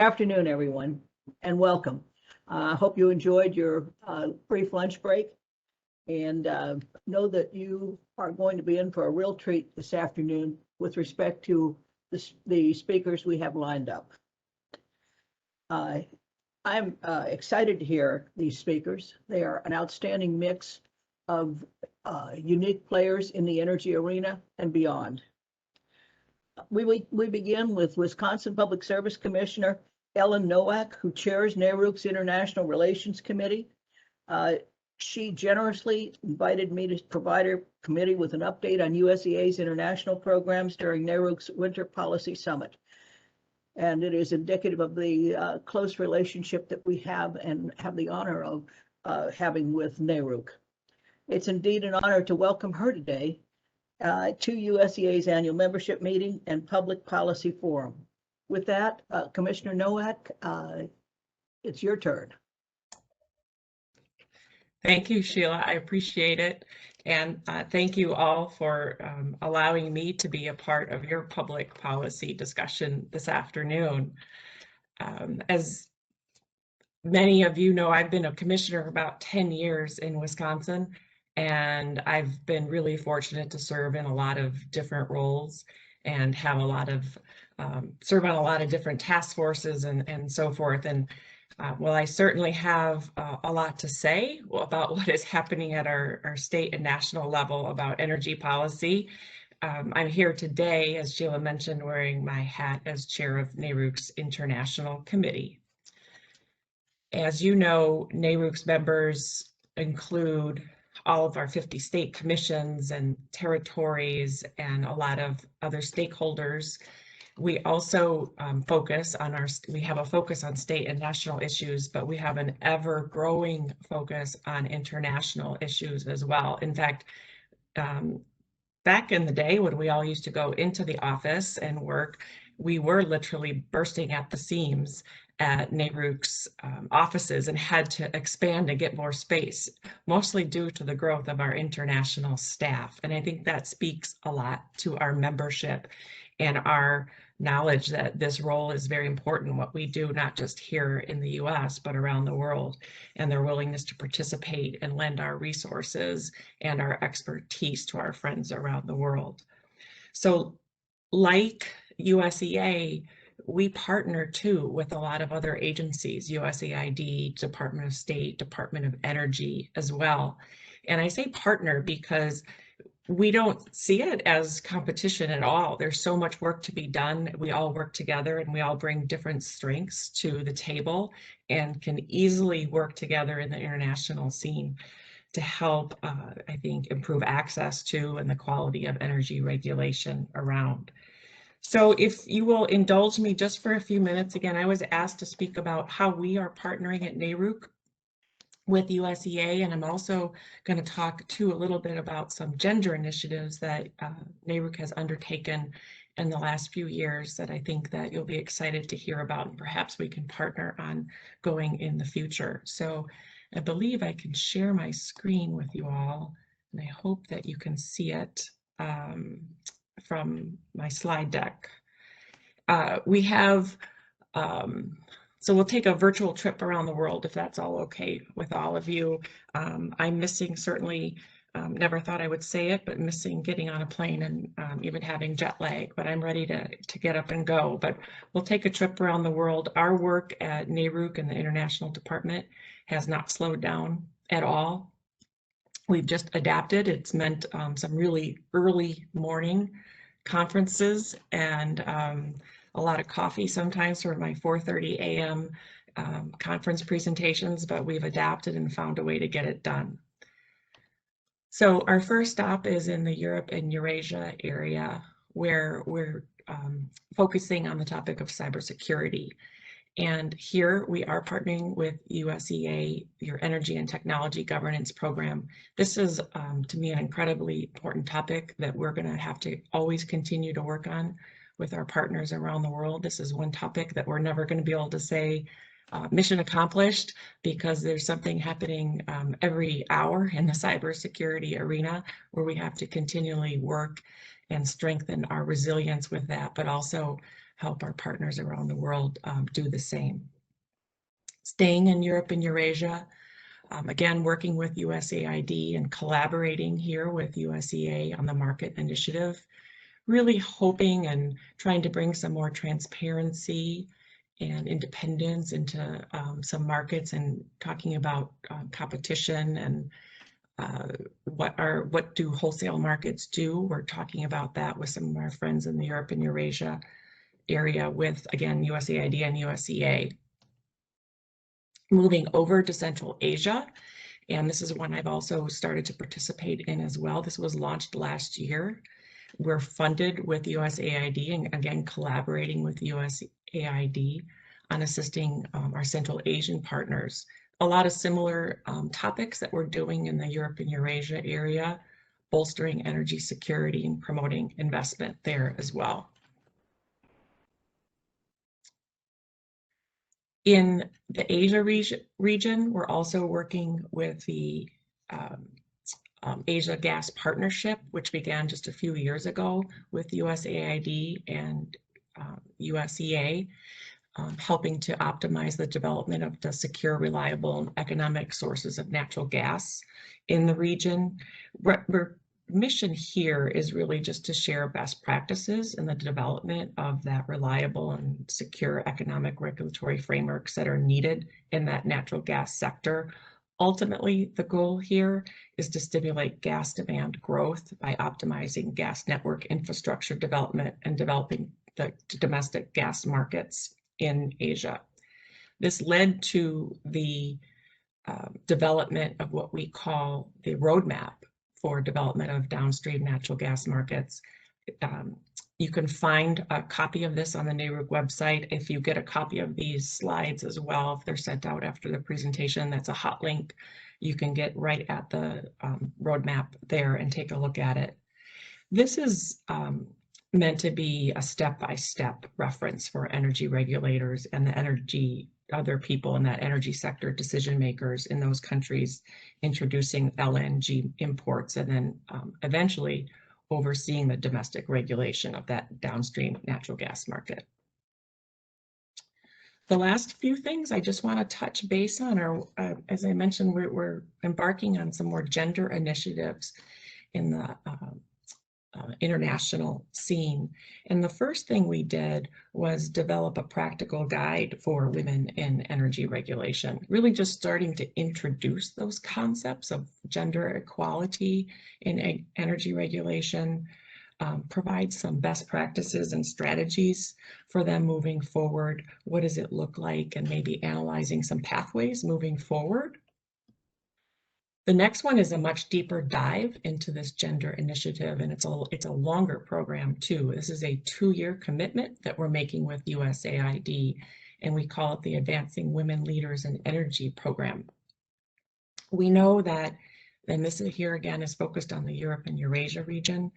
Afternoon, everyone, and welcome. I hope you enjoyed your brief lunch break, and know that you are going to be in for a real treat this afternoon with respect to the speakers we have lined up. I'm excited to hear these speakers. They are an outstanding mix of unique players in the energy arena and beyond. We begin with Wisconsin Public Service Commissioner Ellen Nowak, who chairs NARUC's International Relations Committee. She generously invited me to provide her committee with an update on USEA's international programs during NARUC's Winter Policy Summit. And it is indicative of the close relationship that we have and have the honor of having with NARUC. It's indeed an honor to welcome her today to USEA's annual membership meeting and public policy forum. With that, Commissioner Nowak, it's your turn. Thank you, Sheila. I appreciate it. And thank you all for allowing me to be a part of your public policy discussion this afternoon. As many of you know, I've been a commissioner about 10 years in Wisconsin, and I've been really fortunate to serve in a lot of different roles and have a lot of serve on a lot of different task forces and so forth. And well, I certainly have a lot to say about what is happening at our state and national level about energy policy. I'm here today, as Sheila mentioned, wearing my hat as chair of NARUC's International Committee. As you know, NARUC's members include all of our 50 state commissions and territories and a lot of other stakeholders. We also we have a focus on state and national issues, but we have an ever-growing focus on international issues as well. In fact, back in the day when we all used to go into the office and work, we were literally bursting at the seams at NARUC's offices and had to expand and get more space, mostly due to the growth of our international staff. And I think that speaks a lot to our membership and our knowledge that this role is very important, what we do, not just here in the US, but around the world, and their willingness to participate and lend our resources and our expertise to our friends around the world. So like USEA, we partner too with a lot of other agencies, USAID, Department of State, Department of Energy as well. And I say partner because we don't see it as competition at all. There's so much work to be done. We all work together and we all bring different strengths to the table and can easily work together in the international scene to help, I think, improve access to and the quality of energy regulation around. So if you will indulge me just for a few minutes, again, I was asked to speak about how we are partnering at NARUC with USEA, and I'm also going to talk too a little bit about some gender initiatives that NARUC has undertaken in the last few years that I think that you'll be excited to hear about, and perhaps we can partner on going in the future. So I believe I can share my screen with you all, and I hope that you can see it from my slide deck. We have so we'll take a virtual trip around the world if that's all okay with all of you. I'm missing certainly, never thought I would say it, but missing getting on a plane and even having jet lag, but I'm ready to get up and go. But we'll take a trip around the world. Our work at NARUC and the International Department has not slowed down at all. We've just adapted. It's meant some really early morning conferences and a lot of coffee sometimes for my 4:30 a.m. Conference presentations, but we've adapted and found a way to get it done. So our first stop is in the Europe and Eurasia area, where we're focusing on the topic of cybersecurity. And here we are partnering with USEA, your Energy and Technology Governance Program. This is, to me, an incredibly important topic that we're going to have to always continue to work on with our partners around the world. This is one topic that we're never going to be able to say mission accomplished, because there's something happening every hour in the cybersecurity arena where we have to continually work and strengthen our resilience with that, but also help our partners around the world do the same. Staying in Europe and Eurasia, again, working with USAID and collaborating here with USEA on the market initiative, really hoping and trying to bring some more transparency and independence into some markets, and talking about competition and what do wholesale markets do. We're talking about that with some of our friends in the Europe and Eurasia area with, again, USAID and USEA. Moving over to Central Asia, and this is one I've also started to participate in as well. This was launched last year. We're funded with USAID and, again, collaborating with USAID on assisting our Central Asian partners. A lot of similar topics that we're doing in the Europe and Eurasia area, bolstering energy security and promoting investment there as well. In the Asia region, we're also working with the Asia Gas Partnership, which began just a few years ago with USAID and USEA, helping to optimize the development of the secure, reliable, and economic sources of natural gas in the region. Our mission here is really just to share best practices in the development of that reliable and secure economic regulatory frameworks that are needed in that natural gas sector. Ultimately, the goal here is to stimulate gas demand growth by optimizing gas network infrastructure development and developing the domestic gas markets in Asia. This led to the development of what we call the roadmap for development of downstream natural gas markets. You can find a copy of this on the NARUC website. If you get a copy of these slides as well, if they're sent out after the presentation, that's a hot link. You can get right at the roadmap there and take a look at it. This is meant to be a step-by-step reference for energy regulators and the other people in that energy sector, decision makers in those countries, introducing LNG imports, and then eventually overseeing the domestic regulation of that downstream natural gas market. The last few things I just want to touch base on are, as I mentioned, we're embarking on some more gender initiatives in the international scene. And the first thing we did was develop a practical guide for women in energy regulation, really just starting to introduce those concepts of gender equality in energy regulation, provide some best practices and strategies for them moving forward. What does it look like? And maybe analyzing some pathways moving forward. The next one is a much deeper dive into this gender initiative, and it's a longer program too. This is a 2-year commitment that we're making with USAID, and we call it the Advancing Women Leaders in Energy program. We know that, and this is here again is focused on the Europe and Eurasia region,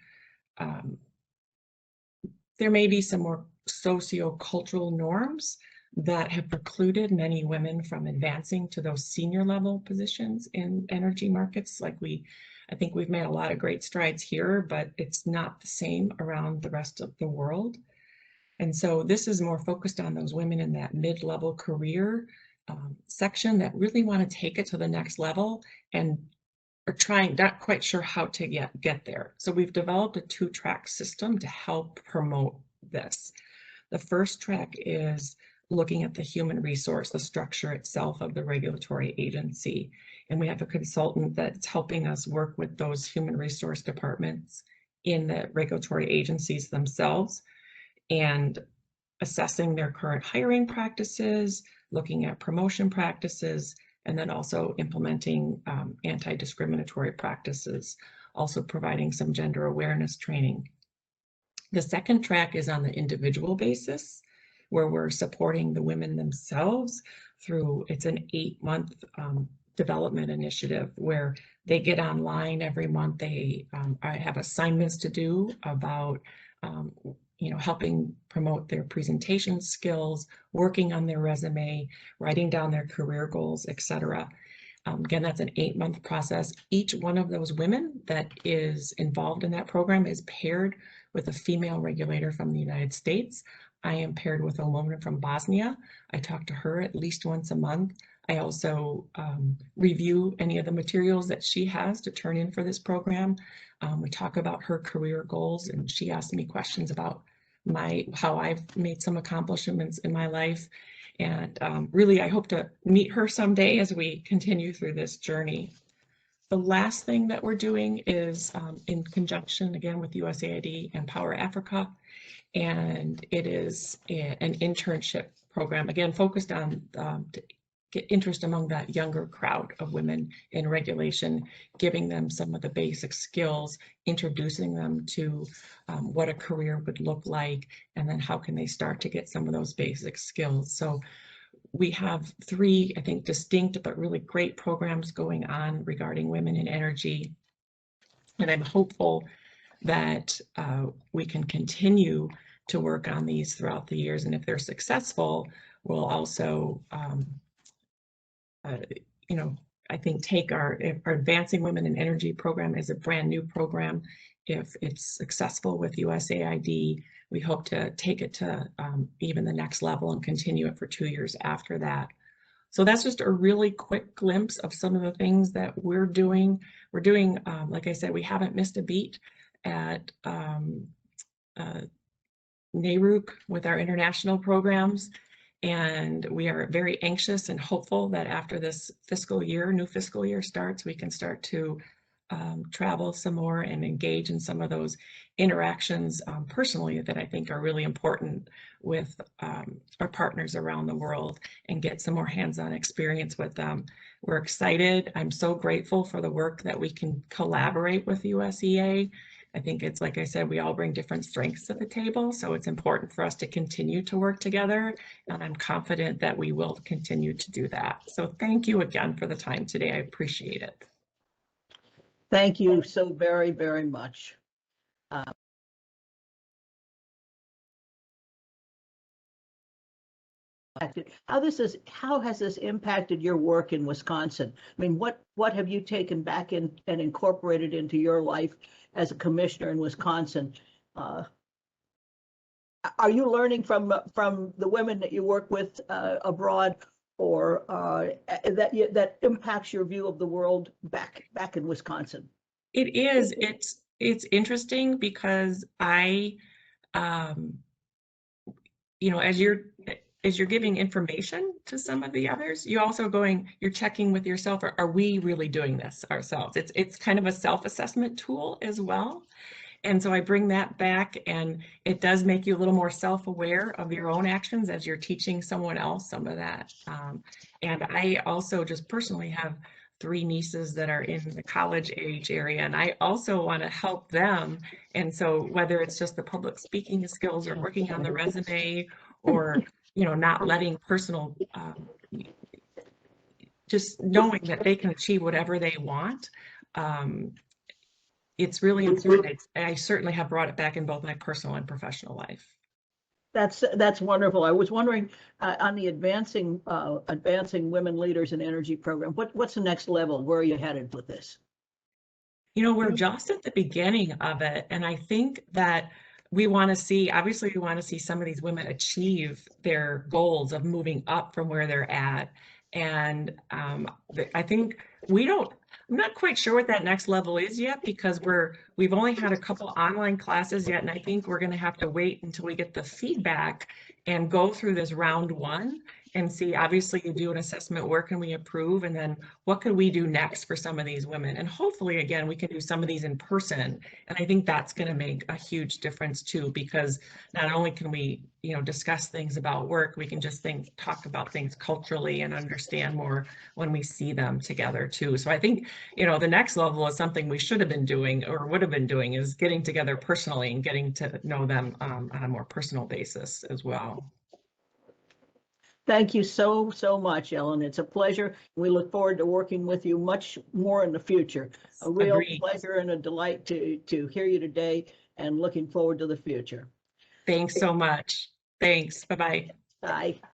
there may be some more socio-cultural norms that have precluded many women from advancing to those senior level positions in energy markets. I think we've made a lot of great strides here, but it's not the same around the rest of the world. And so this is more focused on those women in that mid-level career section that really want to take it to the next level and are trying, not quite sure how to get there. So we've developed a 2-track system to help promote this. The first track is looking at the human resource, the structure itself of the regulatory agency. And we have a consultant that's helping us work with those human resource departments in the regulatory agencies themselves and assessing their current hiring practices, looking at promotion practices, and then also implementing anti-discriminatory practices, also providing some gender awareness training. The second track is on the individual basis, where we're supporting the women themselves through, it's an 8-month development initiative where they get online every month. They have assignments to do about helping promote their presentation skills, working on their resume, writing down their career goals, etc. Again, that's an 8-month process. Each one of those women that is involved in that program is paired with a female regulator from the United States I am paired with a woman from Bosnia. I talk to her at least once a month. I also review any of the materials that she has to turn in for this program. We talk about her career goals, and she asks me questions about how I've made some accomplishments in my life. And really, I hope to meet her someday as we continue through this journey. The last thing that we're doing is in conjunction again with USAID and Power Africa, and it is an internship program, again, focused on to get interest among that younger crowd of women in regulation, giving them some of the basic skills, introducing them to what a career would look like, and then how can they start to get some of those basic skills. So we have 3, I think, distinct but really great programs going on regarding women in energy. And I'm hopeful that we can continue to work on these throughout the years. And if they're successful, we'll also, you know, I think take our Advancing Women in Energy program is a brand new program. If it's successful with USAID, we hope to take it to even the next level and continue it for 2 years after that. So that's just a really quick glimpse of some of the things that we're doing. We're doing, like I said, we haven't missed a beat at NARUC with our international programs. And we are very anxious and hopeful that after this new fiscal year starts, we can start to travel some more and engage in some of those interactions personally that I think are really important with our partners around the world and get some more hands-on experience with them. We're excited. I'm so grateful for the work that we can collaborate with USEA. I think it's, like I said, we all bring different strengths to the table, so it's important for us to continue to work together, and I'm confident that we will continue to do that. So thank you again for the time today. I appreciate it. Thank you so very, very much. How has this impacted your work in Wisconsin? I mean, what have you taken back in and incorporated into your life as a commissioner in Wisconsin? Are you learning from the women that you work with abroad, or that impacts your view of the world back in Wisconsin? It is. It's interesting because I, you know, as you're giving information to some of the others, you're checking with yourself, are we really doing this ourselves? It's kind of a self-assessment tool as well. And so I bring that back, and it does make you a little more self-aware of your own actions as you're teaching someone else some of that. And I also just personally have 3 nieces that are in the college age area, and I also want to help them. And so whether it's just the public speaking skills or working on the resume, or, you know, not letting personal, just knowing that they can achieve whatever they want. It's really important. I certainly have brought it back in both my personal and professional life. That's wonderful. I was wondering on the advancing women leaders in energy program, what's the next level? Where are you headed with this? You know, we're just at the beginning of it, and I think that we want to see, obviously we want to see some of these women achieve their goals of moving up from where they're at. And I think I'm not quite sure what that next level is yet, because we've only had a couple online classes yet, and I think we're going to have to wait until we get the feedback and go through this round 1 and see. Obviously you do an assessment, where can we improve, and then what can we do next for some of these women, and hopefully again we can do some of these in person. And I think that's going to make a huge difference too, because not only can we, you know, discuss things about work, we can just talk about things culturally and understand more when we see them together too. So I think, you know, the next level is something we should have been doing or would have been doing, is getting together personally and getting to know them on a more personal basis as well. Thank you so much, Ellen. It's a pleasure. We look forward to working with you much more in the future. A real pleasure and a delight to hear you today, and looking forward to the future. Thanks so much. Thanks. Bye-bye. Bye.